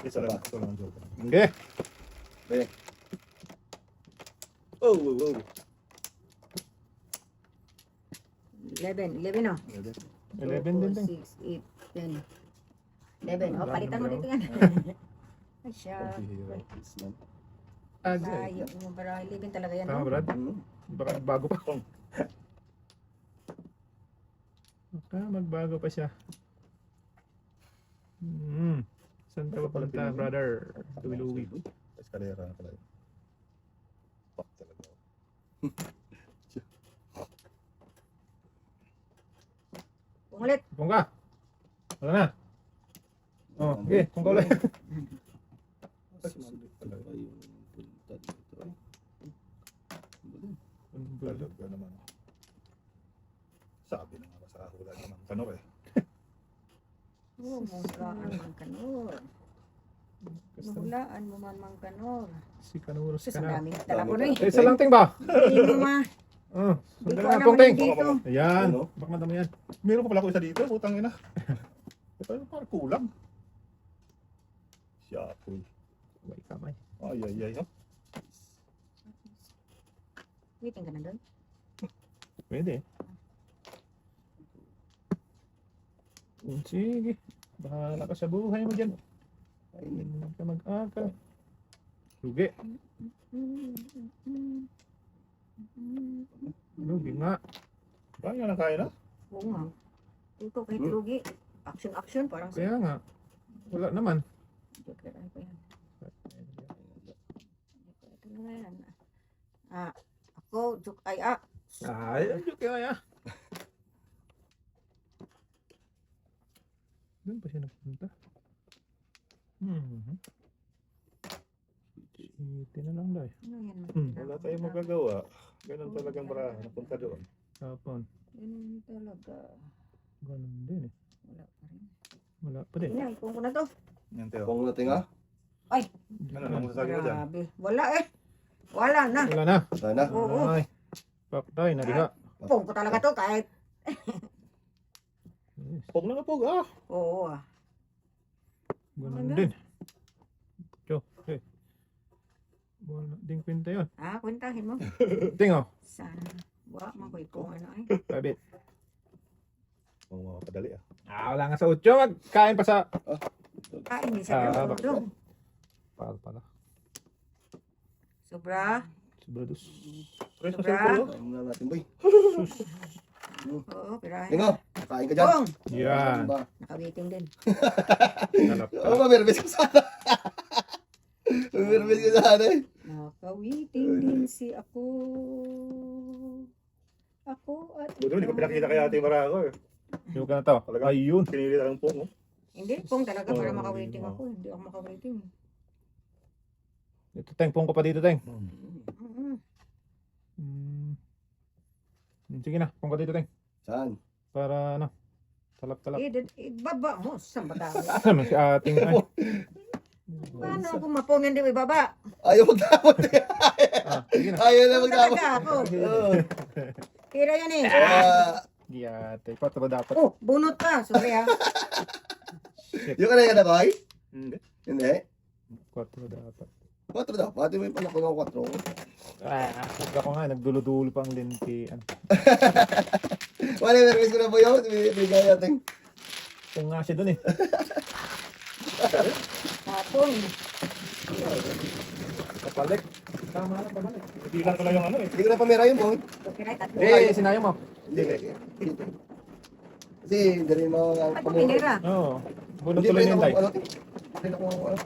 Isa lang. Ito lang ang joker. Okay. Oh, oh, oh. 11, 11 oh. 11 din, ting. 6, 8, 10. 11. Oh, palitan mo dito yan. Ay, siya. Yes, man. Sayang mo para 11 talaga yan. Tama, Oh. Brad? Hmm. Baka bago pa. Baka magbago pa siya. Saan ka pa punta, brother? Tuwi-luwi. Escalera na pala yun. Fuck talaga. Ulit. Kung ka. Wala na. Oh, okay. Kung ka ulit. Susunod pala yung punta dito eh. Talaga naman. Sabi na nga sa hula naman. Kano eh? Oh, musraan ang kanor. Nahulaan mo man mang kanor. Si Kanuros Sus, ka ang na. daming dala ko na eh. Isa lang ting ba? Hindi mo ma. Oh, Hindi ko sandali na alam pong ano ting. dito. Ayan. Ano? Baka madami yan. Meron pa pala ako isa dito, putang ina. Ito parang kulang. Siyapoy. May kamay. Ay, ay, ay. Oh. Waiting ka na doon. Pwede. Sige. Bahala ka sa buhay mo dyan. Hindi ka mag-akal. Lugi. Lugi nga. Parang yan ang kaya na. Oo nga. Ito kahit lugi. Action parang sa... Kaya nga. Wala naman. Joke lang ko yan. Ito na yan. Ako, joke ay Ay, ayun kaya. Doon pa siya nagpunta. Iti na lang daw. Ano yan? Wala tayong magagawa. Ganun talagang baraha. Napunta doon. Tapon. Ganun talaga. Ganun din eh. Wala pa rin. Wala pa din. Ipon ko na to. Yan, Teo. Kung natin ha? Ano ang masasabi mo dyan? Grabe. Wala eh. Wala na. Wala na. Sana. Oo. Ay. Paktay, nariha. Pong ko talaga to kahit. Yes. Pog na nga pog, ah. Oo Ganun din. Tiyo, eh. Wala ding kwenta yun. kwentahin mo. Tingo. Sana. Wala man ko ipong ano ay. Sabit. Oo, mapadali, ah. Wala nga sa utyo. Magkain pa sa... Kain ni sa bakit? doon. Pala. Sobra. Sobrados. Press Sobra. sa circle, Ayun na natin boy. Oo, pirahin. Tingo, kain ka dyan. Pong! Yan. Ano ba? Nakabiting din. Ano ba, merbis ka sana? Merbis ka sana eh. Nakawiting din si ako. Ako at Buto, hindi ko pinakita kay ate Maraco, eh. Yung ka na to. Talaga? Ayun. Pinili lang po, oh. Hindi, Pong talaga para Oo, makawiting oo. ako. Hindi ako makawiting. Ito, Teng. Pong ko pa dito, Teng. Mm-mm. Sige na. Pong ko dito, Teng. Saan? Para ano. Talap-talap. Ibaba mo. Saan ba tayo? Ano si ating ay. Paano ako mapong hindi ibaba? Ayaw magdamot eh. Sige na. Ayaw na magdamot. Talaga ako. Oo. Tira yan eh. Giyate. 4 dapat. Oh, bunot ka. Sorry ha. Yung kanay ka na boy? Hindi. Hindi. 4 dapat. 4 daw. Pati mo yung pala ko ng 4. Huwag ako nga. Nagdulo-dulo pa ang lintian. Wala yung merbis ko na po yun. Bigay natin. Kung nga siya dun eh. Tapong. Kapalik. Tama na pabalik. Hindi lang pala yung ano, eh. Hindi ko na pamera yun boy. Copyright at Eh, sinayo mo. Hindi. Kasi hindi rin mga Ay, pamilira. Oo. Bunot Hindi tuloy rin yung ako day. ano. Hindi ako ano.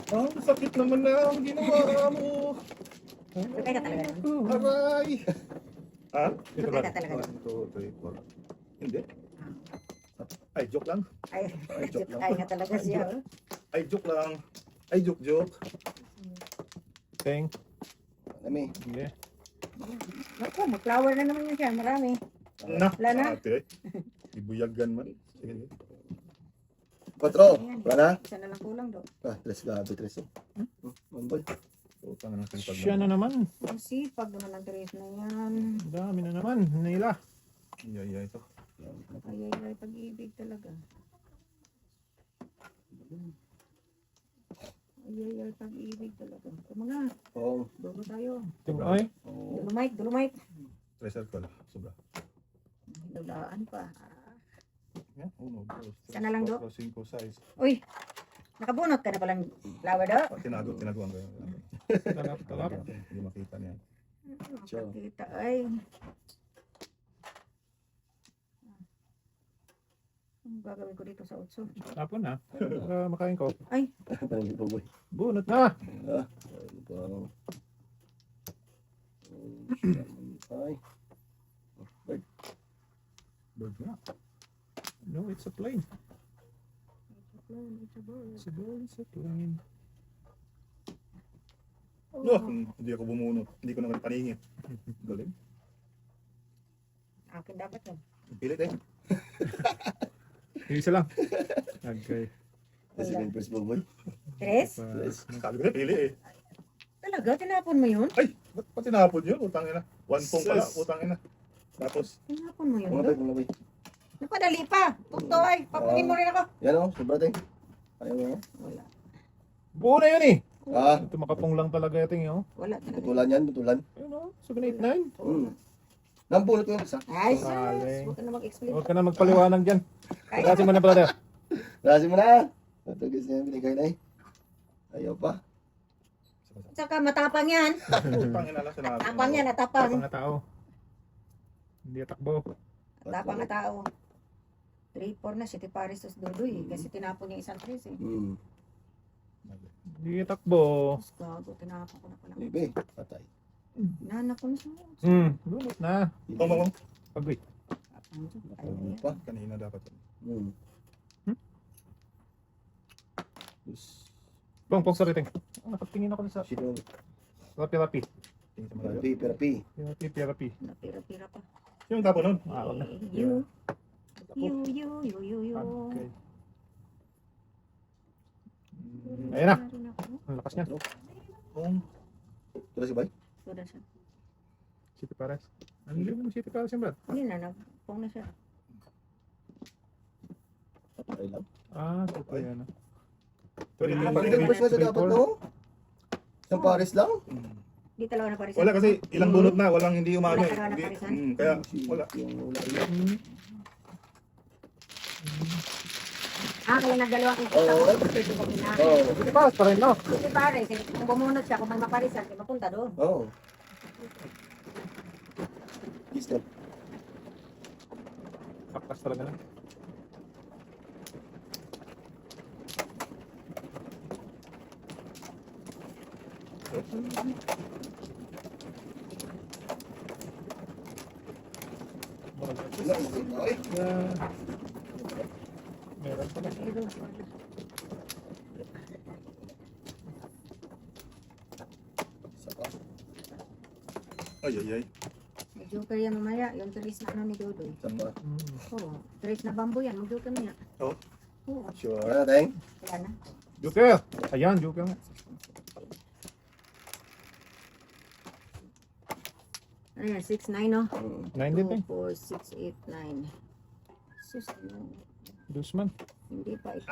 Ah, sakit naman na ang ginawa mo. Copyright ka talaga. Aray. Ha? Ito Copyright ba? ka talaga. 1, 2, 3, 4. Hindi. Ay, joke lang. Ay, ay nga talaga siya. Ay, joke lang. Ay, joke. Teng. Kami. Sige. Naku, mag-flower na naman yun siya. Marami. Na. Wala na. Ate. Ibuyagan man. Sige. 4. Wala na? Isa na lang kulang do. 3 gabi 3. Boy. Utang na natin pag. Siya na naman. Ang sipag naman ng Teres na yan. Dami na naman. Nila. Iya, ito. Ay, pag-ibig talaga. Ay, pag-ibig talaga. Ito mga, Oo. dogo tayo. Ting ay. Oo. Dolomite. Try circle. Sobra. Dulaan pa. Yan. 1, 2, 3, Sana lang, Dok. 4, 5, 6. Uy, nakabunot ka na palang flower do. Tinaguan ko yun. Talap. Hindi makita niya. Makakita ay. Ang gagawin ko dito sa utso? Tapon na. Para makain ko. Parang ito boy. Bunot na. Parang. Ay. Bird nga. No, it's a plane. It's a bird. It's a bird. It's a plane. No, hindi ako bumunot. Hindi ko naman paningin. Galing. Akin dapat yun. Pilit eh. Yung isa lang. Okay. Kasi yung first boy. Tres? Sabi ko na, pili eh. Talaga? Tinapon mo yun? Ay, ba't pa tinapon yun? Utang ina. One pong pala, Sus. utang ina. Tapos, Tinapon mo yun? Mga bay, mga bay. Napadali pa. Tukto ay. Papunin mo rin ako. Yan o, sobra tayo. Ayaw mo. Wala. Buo na yun eh. Ah, Ito makapong lang talaga ito eh. Oh. Wala talaga. butulan yan, butulan. Ayun oh. 789. Nambunot ko yung isa. Ay, Galing. sus. Huwag ka na mag-explain. Huwag ka na magpaliwanag dyan. Ay, Kasi mo na brother. Rasin mo na. Ito guys na yung binigay na eh. Ayaw pa. Saka matapang yan. utang ina lang sinabi. Tapang yan, atapang. Tapang na tao. Hindi atakbo. Tapang na tao. 3-4 na, City Paris tos Dudoy. Kasi tinapon niya isang 3 eh. Hindi atakbo. Mas gago, tinapon ko na pala. Bebe, patay. Nanak ko na siya. Lunot na. Tumawang. Pag-wait. Tapang siya. Ayaw Ayun. pa. Kanina dapat yun. Pong, sorry, ting. Nakaptingin ako sa Sino? rapi-rapi. Tingin sa malayo. Perapi. Rapi-rapi. Napira-pira pa. Yung tapon nun. Ah, wag na. You. Okay. Ayan na. Ang lakas niya. Kung Ito si Bay? Suda siya. City Pares. Ano yung City Pares yung brad? Hindi na, nagpong na siya. Patay lang. Ah, ito pa yan. Pag-nagpush na sa dapat no? Isang pares lang? Di talaga na parisan. wala kasi ilang bunot na, walang hindi umano eh. Wala talaga Hindi, naparisan? kaya wala. Yung wala. Kaya nagdalawang ikot Oo. ako. Pwede ko kinain. Oo. City Pares pa rin, no? Kasi pare, kung bumunot siya, kung may maparisan, di mapunta doon. Oo. Step. Saktas talaga na. Ay. Meron pa na. Isa pa. Ay, ay, ay. May joker yan mamaya, yung tulis na ano ni Dodoy. Isa pa. Oo, tulis na bamboo yan, mag joker mo yan. Oh. Oo, Sure na, Teng? kaya na. Joker! Ayan, Joker nga. Ano yan, 6-9 no? 9 din, ting. 2, 4, 6, 8, 9. Sus, Dusman. hindi pa ito.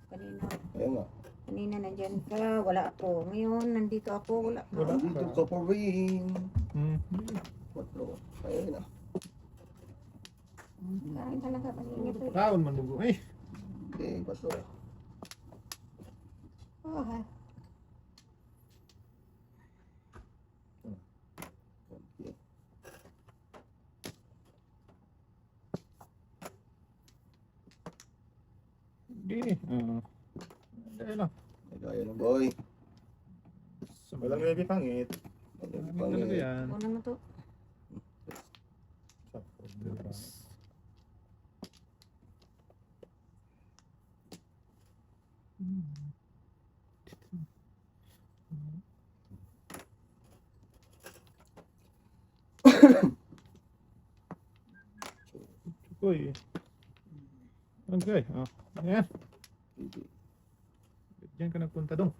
Kanina, Ayun nga. kanina nandyan ka, wala ako. Ngayon, nandito ako, wala ka. Wala Nandito ka. ka pa rin. Hmm. 4. Ayun na. Kain talaga, pasingit eh. Taon man dugo. Eh. Okay, 4. Oh, ha. Hindi. Dahil lang. Nagaya ng boy. Walang baby pangit. Ano talaga yan? Ano naman to? Uy. Okay. Oh. Ayan. Diyan ka nagpunta doon.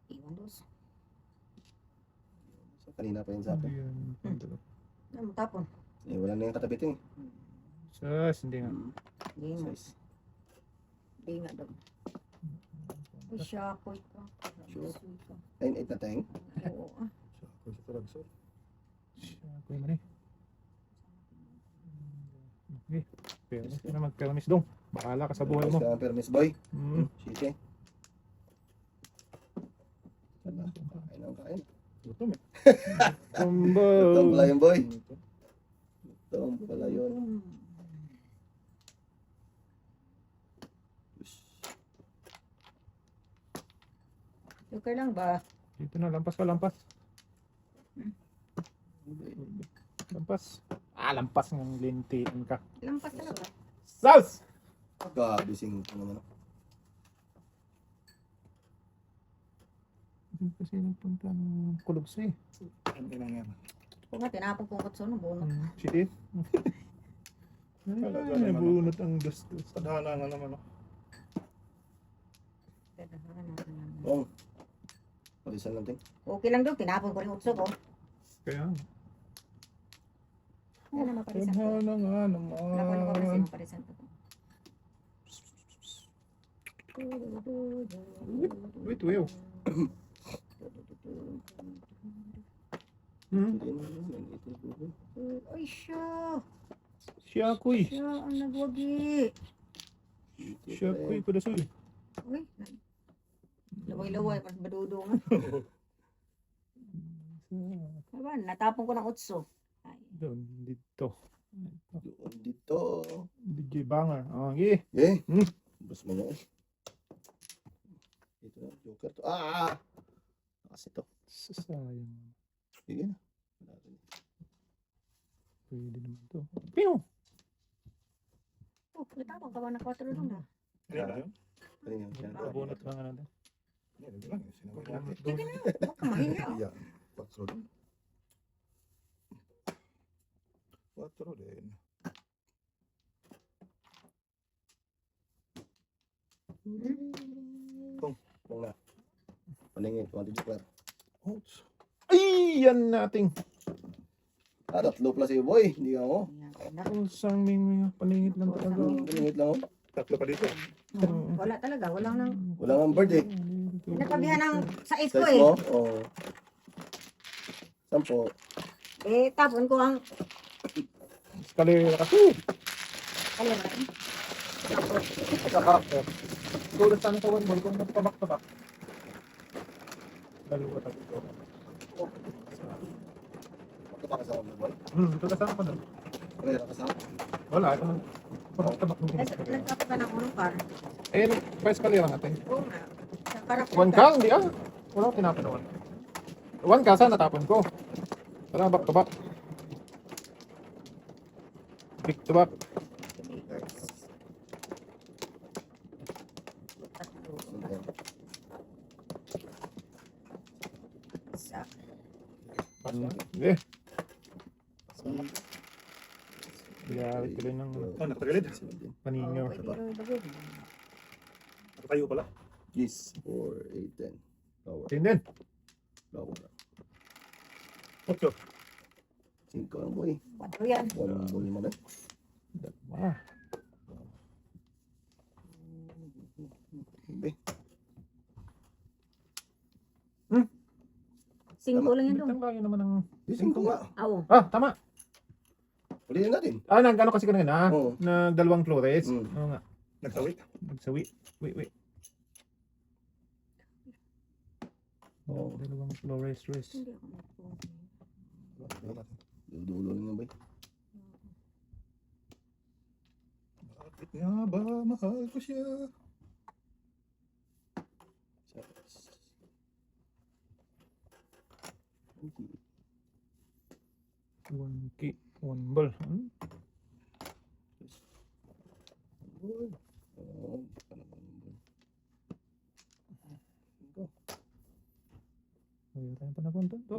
Iwan dos. Kanina pa yun sa akin. Ayan. Ano mo tapon? Eh, wala na yung katabiting. Sus, hindi nga. Hindi nga. Size. Hindi nga daw. Uy, siya ako ito. Sure. 9-8 na, Teng? Oo. ah. Ako sa Taragso. Ako yung mani. Okay. Permis ka na mag-permis dong. Bahala ka sa buhay mo. Permis boy. Hmm. Sige. Kain ang kain. Gutom eh. Combo. Ito pala yun, boy. Ito pala yun. Joker lang ba? Dito na, lampas ka, lampas. Lampas. Ah, lampas ng lintiin ka. Lampas talaga. Sus! Gabi sing ito naman. Hindi kasi nagpunta ng kulugsa eh. Ano lang yan? Kung nga, tinapon kong kutso, no, bunot. Shit. Talaga Ay, naman, nabunot ang gastos. Tadhana nga naman. Oh. Oh. Palisan lang, ting. Okay lang daw, tinapon ko rin utso ko. Kaya, Yan na, maparisan ko. tadhana nga Nakuha ko kasi naman. maparisan ko. Wait, wow. Hindi na naman. Ito po. Ay, siya. Siya kuy. Siya ang nagwagi. Siya kuy ko dasoy. Uy, laway-laway, mas badudungan. Diba, natapon ko ng utso. Ay, Doon, dito. Doon dito. DJ Banger. Oh, yeah. Eh. Hmm. Bus mo yan. Ito na, joker to. Ah! Kasi to. Sayang. Sige na. Pwede naman to. Pino! oh, natapon ka ba na 4 doon na? Ano na yun? Kanina, siya na. Nabunot lang natin. Yan, ito lang. Sinabi natin. Sige na, huwag ka mahiya. Yan. 4 din. 4 din. Kung na. Paningin, kung ano joker. Ouch. Ay! Yan nating. Ah, 3 plus eh, boy. Hindi ka mo. Usang may paningit lang talaga. Paningit lang oh. 3 pa dito. Wala talaga, walang nang... Wala nga bird eh. Natabihan ng sais ko Size eh. mo? Oo. 10. Eh, tapon ko ang... Escalera kasi. Alam mo rin. Sa karakter. Tulad sana sa one ball kung magpabak-tabak. Dalawa tayo. Ito pa kasama mo, boy. Ito kasama ko doon. Ano yung kasama? Wala, ito nang pabak-tabak ng pinag-escalera. Nagkapa ka ng unong par. Eh, pa-escalera natin. Oo nga. Sa parang... 1 ka? Hindi ah. Wala akong tinapon na 1. 1 ka, saan natapon ko? Tara, back to back. Back to back. Sa... Hindi. Biyarit ko rin ng Oh, nakatagilid. paninyo. Nakatayo pala. Yes. 4, 8, 10. Flower. Yun din. Flower. 8. 5 lang, boy. 4 yan. 1 boy naman eh. Ah, Okay. 5 lang yan doon. bitang layo naman ng... 5 nga. Oo. Ah, tama. Ulitin natin. Ah, nag-ano kasi kanina? Oo. Nag-2 flores. Mm. Oo nga. Nagsawi. Nagsawi. Wait. Oo. 2 flores rest. Hindi ako nagpunta. Dulo lang yan, boy. Bakit nga ba mahal ko siya? One key, one ball. Hmm? Wala tayong panahon to.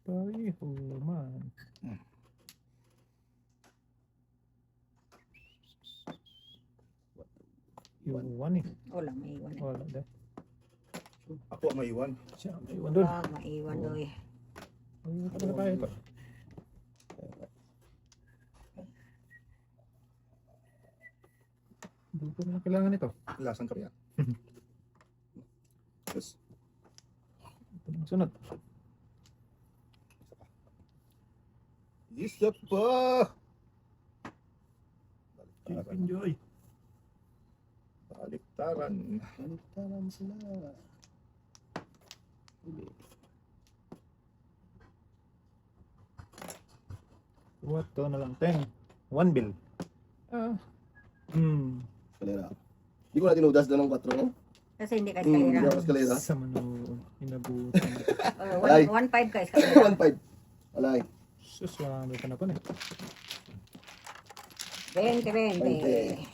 Pareho man. Yung one eh. Wala, maiwan. Wala dahil. Ako ang maiwan. Siya, may one doon. Wala, maiwan doy. Ay, talaga tayo ito. Hindi ko na kailangan ito. Lasang kapya. Yes. Ito na sunod. Isa pa! Keep Baliktaran. enjoy. Baliktaran. Baliktaran sila. What to na lang, 10. One bill. Ah. Kalera. Di ko na tinudas doon ng 4 no? Kasi hindi ka Hindi eskalera. ako kalera. Sa manoon. Inabutan. Ay. 1.5 ka eskalera. 1.5. Alay. Suswami ka na pa na. 20. Okay.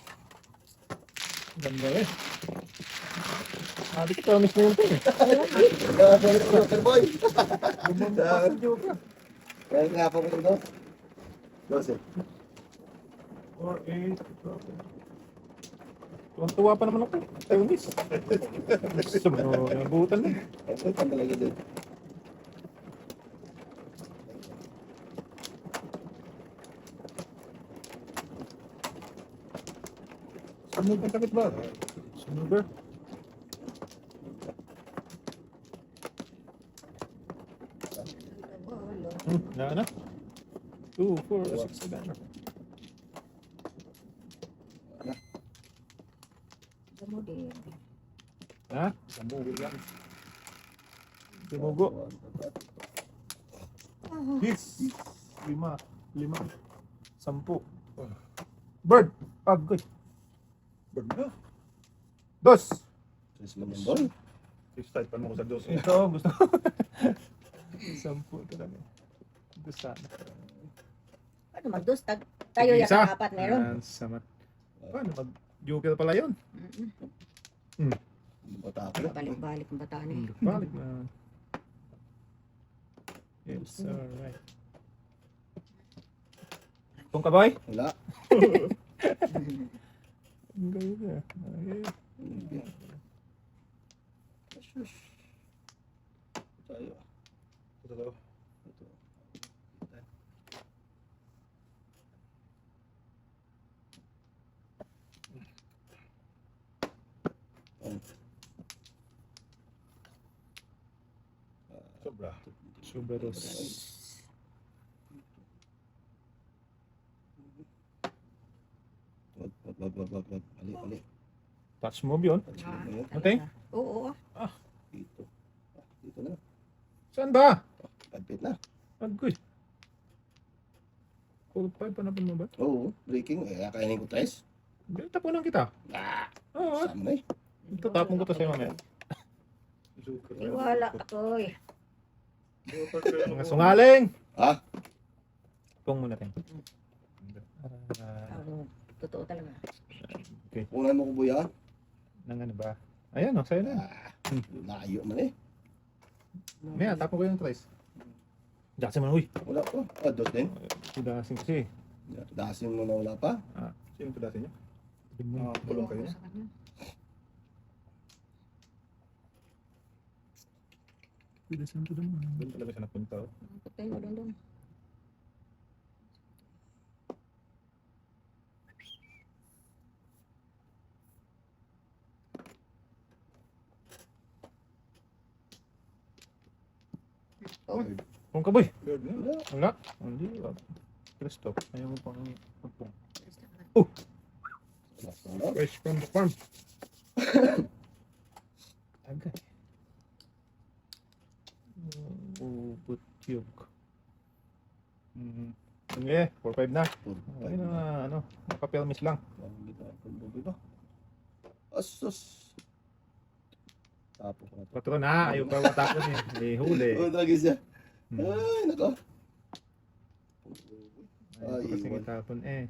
Ganda eh. Sabi ko, promise mo yun ito eh. Joker boy. Bumaba sa Joker. Kaya nga po ko ito. 12. 4, 8. Tuwan-tuwa pa naman ako. Tayo miss. Gusto mo, nabutan na. Ito pa talaga din. Sunog ang kapit ba? Sunugar. Na na. 2, 4, 6, 7. Damo din. Ha? Samuhin yan. Sumugo. Yes. 5. 10. Bird. Agoy. Bird na. 2. Tres man yung boy. Start pa mo ko sa dos. Ito, gusto ko. 10 talaga. Ito sana. Paano mag-dos? Tayo yata Isa. apat meron. Yan, samat. Paano mag-joker pala yun? Bata pa na. Balik-balik ang bataan eh. Balik na. It's alright. Kung kaboy? Wala. Ang gayo na. Ay, Shush. Tayo. Ito daw. Ito. Sobra. Subaros. Wag. Ali. Touch move yun. Okay. Oo. Dito. Dito na. Saan ba? Pagpit na. Agoy. 4-5 pa na mo ba? Oo. Breaking. Kainin ko tres. Tapunan kita. Oo. Sama na eh. Tatapon ko to sa'yo mamaya. Joker. Iwala ka to eh. Mga sungaling! Ha? Pong muna tayo. Totoo talaga. Unan mo ko buya. Nang ano ba? Ayan o, sa'yo na. Layo man eh. Maya, tapon ko yung tries. Dasin mo na, uy. Wala pa. Dos din. Dasin kasi. Dasin mo na wala pa. Sino ito dati niya? Kulong kayo niya? Dasin ko doon. Doon talaga siya napunta. Patay mo doon. Kung kaboy. Bird na. Wala. Wala. Hindi. Stop. Ayaw mo pang magpong. Wala. Fresh from the farm. Agay. Butyog. Sige, 4-5 na. Ay na, ano, nakapelmis lang. Asos. Tapos ko na ito. Patron na, ayaw pa matapos eh. May huli. Oh, lagi siya. Hmm. Ay, nako. Ayaw pa kasing itapon eh.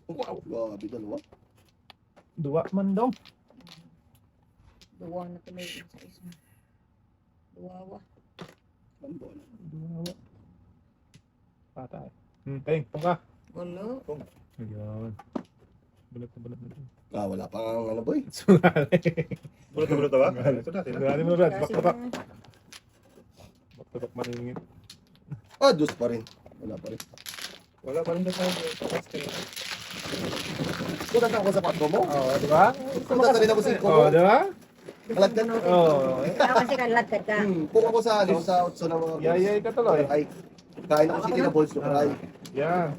Wow. Grabe dalawa. Duwa man daw. Duwa na tuloy sa isa. Duwawa. Lambol. Duwa. Patay. Teng, pong ka. Wala. Ayun. Bulat na. Wala pa ang ano boy. Sungali. Bulot ba? Ito dati na. Sungali mo Brad, Kasi back. Back maringit. Dos pa rin. Wala pa rin. Wala pa rin na tayo. Kunan ako sa patro mo. Oo, di ba? Kunan sa rin ako sa iko mo. Oo, di ba? Kalagdan ko. Oo. Kasi kalagkad ka. Kung ako sa ano, sa utso ng mga Yayay ka tuloy. Ay, kain ako city na balls ko. Ay. Yeah.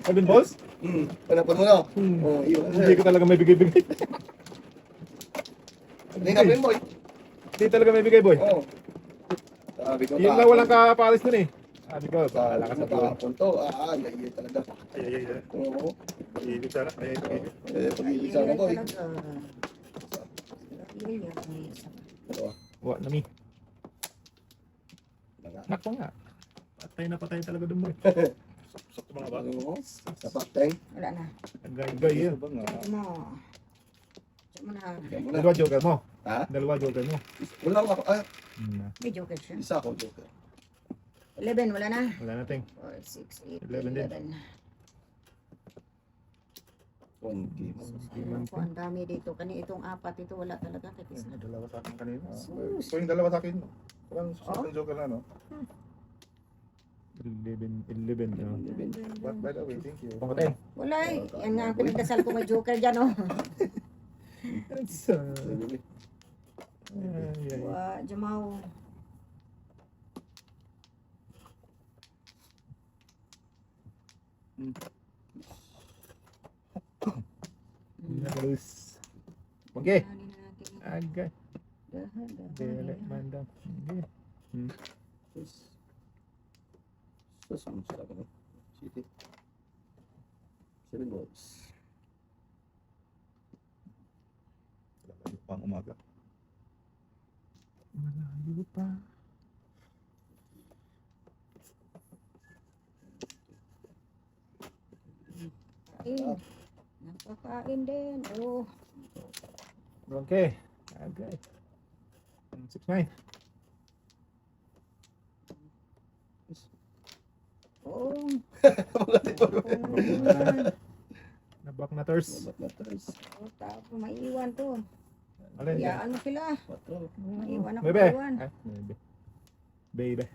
7 balls? Panapan mo na. Hmm. Oh, iyo. Hindi ko talaga may bigay-bigay. Hindi na boy. Hindi talaga may bigay, boy. Oh. Sabi ko Yung na walang kapalis dun eh. Sabi ko, bahala ka sa buwan. punto. Yay talaga. Ay. Oo. Pag-ibig sana. Ay. Pag-ibig sana boy. Dalawa. Wa na mi. Wala. Nako nga. Patay na patay talaga dun, boy. Mga ba? Ano mo? Sapak, Teng. Wala na. Agay-agay yan. Ba nga? Ito mo. Ito mo na. Kaya mo na. Dalawa joker mo. Ha? Dalawa joker mo. Wala ako. Ah, May joker siya. isa ako, Joker. 11, wala na. Wala na, Teng. 4, 6, 8, 11 din. 11. 1 game. Ayun po, ang dami dito. Kani itong apat, ito wala talaga. Kakis na. Dalawa sa akin kanina. Sus. So yung dalawa sa akin. Parang Oh. susunod joker na, no? 11. Oh. But by the way, thank you. Pang Teng. Wala eh. Yan nga ang pinagdasal ko may joker dyan, oh. That's ay. Wa, Jamaw. Nakalus. Okay. Ano natin? Agay. Dahan, dahan. Dele, mandam. Okay. Yes. So, saan sa akin? City. 7 balls. Lalayo pang umaga. Malayo pa. Kain. Napakain din. Oh. Okay. Agay. 6-9. Oh. Nabak na ters. Babat na tres. Oh, tapos maiiwan to. Alin yan? Hayaan mo sila. 4. Maiiwan ako. Bebe. Maiiwan. Ah, bebe. Bebe.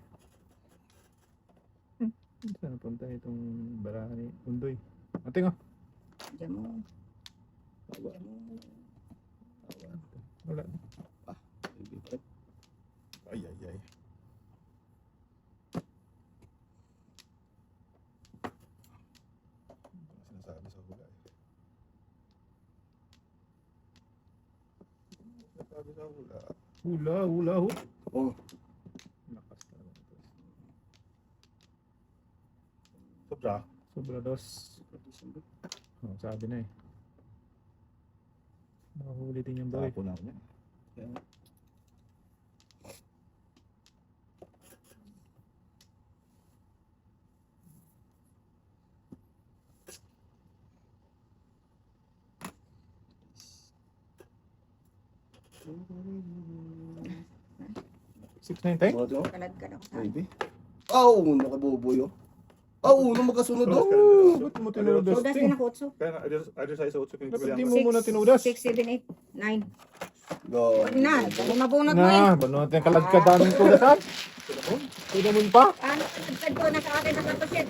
Saan napunta itong barahan ni Undoy? Ating oh. Diyan mo. Awa. Wala. Ay, ay, ay. Sinasabi sa hula eh. Sinasabi sa hula. Hula. Oh, Lakas talaga ito. Sobra. Sobra dos. Oh, sabi na eh. Nakahuli din yung boy. Tapo na ako niya. Kaya, Six nine Teng? mga to. Kalad ka na ko sa Maybe. Oh, nakabuboy oh. Oh, nung magkasunod oh. Oh, ba't mo tinudas Udas Ting? din ako, Utso. Kaya I just sa utso kong Dapat di mo muna tinudas. 6, 7, 8, 9. Go. Huwag na. Dali mabunot mo eh. Na, banuhat yung kalagkadan ng tudasan. Tudamun pa. Ano? Nagkad ko na sa akin na 7.